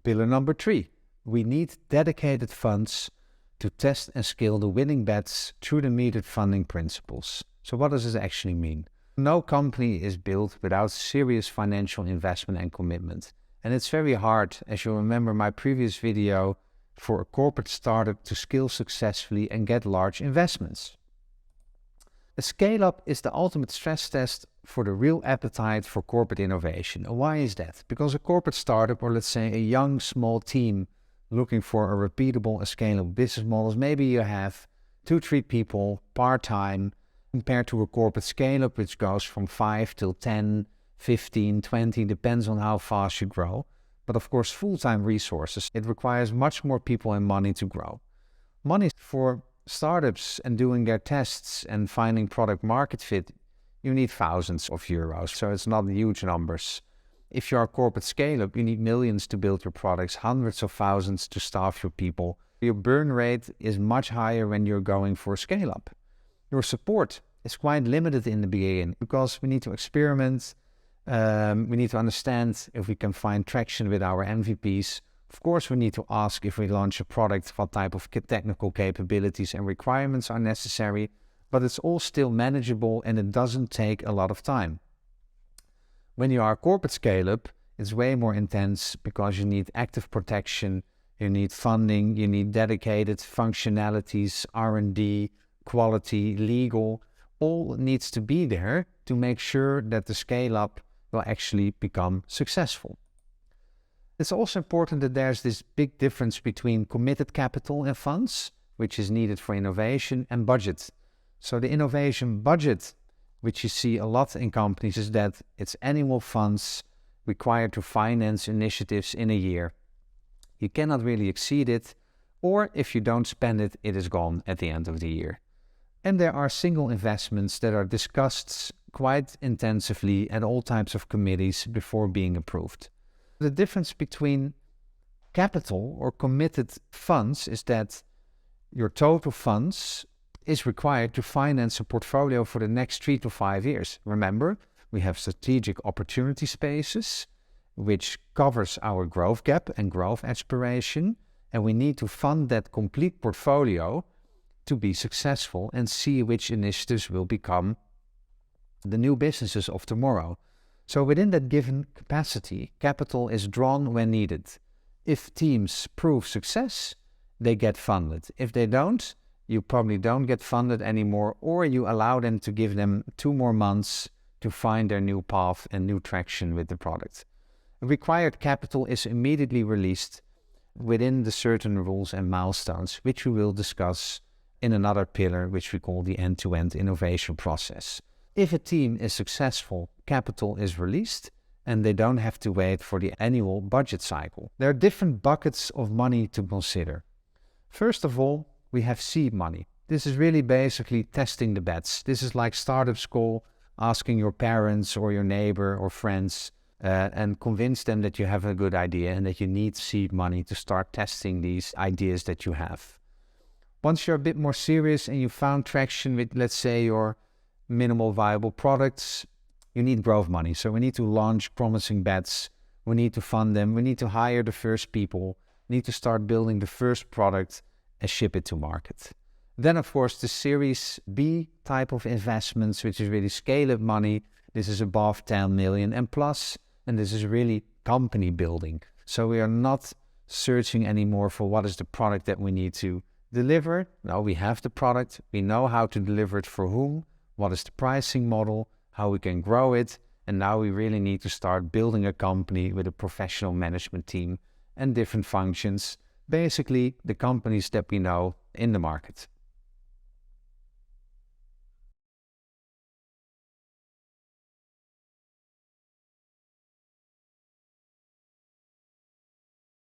Pillar number 3, we need dedicated funds to test and scale the winning bets through the metered funding principles. So what does this actually mean? No company is built without serious financial investment and commitment. And it's very hard, as you'll remember my previous video, for a corporate startup to scale successfully and get large investments. A scale-up is the ultimate stress test for the real appetite for corporate innovation. And why is that? Because a corporate startup, or let's say a young, small team looking for a repeatable and scalable business models, maybe you have 2-3 people part-time, compared to a corporate scale-up, which goes from 5 till 10, 15, 20, depends on how fast you grow. But of course, full-time resources, it requires much more people and money to grow. Money for startups and doing their tests and finding product market fit, you need thousands of euros, so it's not huge numbers. If you're a corporate scale-up, you need millions to build your products, hundreds of thousands to staff your people. Your burn rate is much higher when you're going for a scale-up. Your support is quite limited in the beginning because we need to experiment, we need to understand if we can find traction with our MVPs. Of course, we need to ask if we launch a product, what type of technical capabilities and requirements are necessary, but it's all still manageable and it doesn't take a lot of time. When you are a corporate scale-up, it's way more intense because you need active protection, you need funding, you need dedicated functionalities, R&D, quality, legal, all needs to be there to make sure that the scale-up will actually become successful. It's also important that there's this big difference between committed capital and funds, which is needed for innovation, and budget. So the innovation budget, which you see a lot in companies, is that it's annual funds required to finance initiatives in a year. You cannot really exceed it, or if you don't spend it, it is gone at the end of the year. And there are single investments that are discussed quite intensively at all types of committees before being approved. The difference between capital or committed funds is that your total funds is required to finance a portfolio for the next 3 to 5 years. Remember, we have strategic opportunity spaces, which covers our growth gap and growth aspiration, and we need to fund that complete portfolio to be successful and see which initiatives will become the new businesses of tomorrow. So within that given capacity, capital is drawn when needed. If teams prove success, they get funded. If they don't, you probably don't get funded anymore, or you allow them to give them 2 more months to find their new path and new traction with the product. Required capital is immediately released within the certain rules and milestones, which we will discuss in another pillar, which we call the end-to-end innovation process. If a team is successful, capital is released and they don't have to wait for the annual budget cycle. There are different buckets of money to consider. First of all, we have seed money. This is really basically testing the bets. This is like startup school, asking your parents or your neighbor or friends and convince them that you have a good idea and that you need seed money to start testing these ideas that you have. Once you're a bit more serious and you found traction with, let's say, your minimal viable products, you need growth money. So we need to launch promising bets. We need to fund them. We need to hire the first people. We need to start building the first product and ship it to market. Then, of course, the Series B type of investments, which is really scale-up money. This is above 10 million and plus, and this is really company building. So we are not searching anymore for what is the product that we need to deliver. No, we have the product. We know how to deliver it for whom, what is the pricing model, how we can grow it, and now we really need to start building a company with a professional management team and different functions, basically the companies that we know in the market.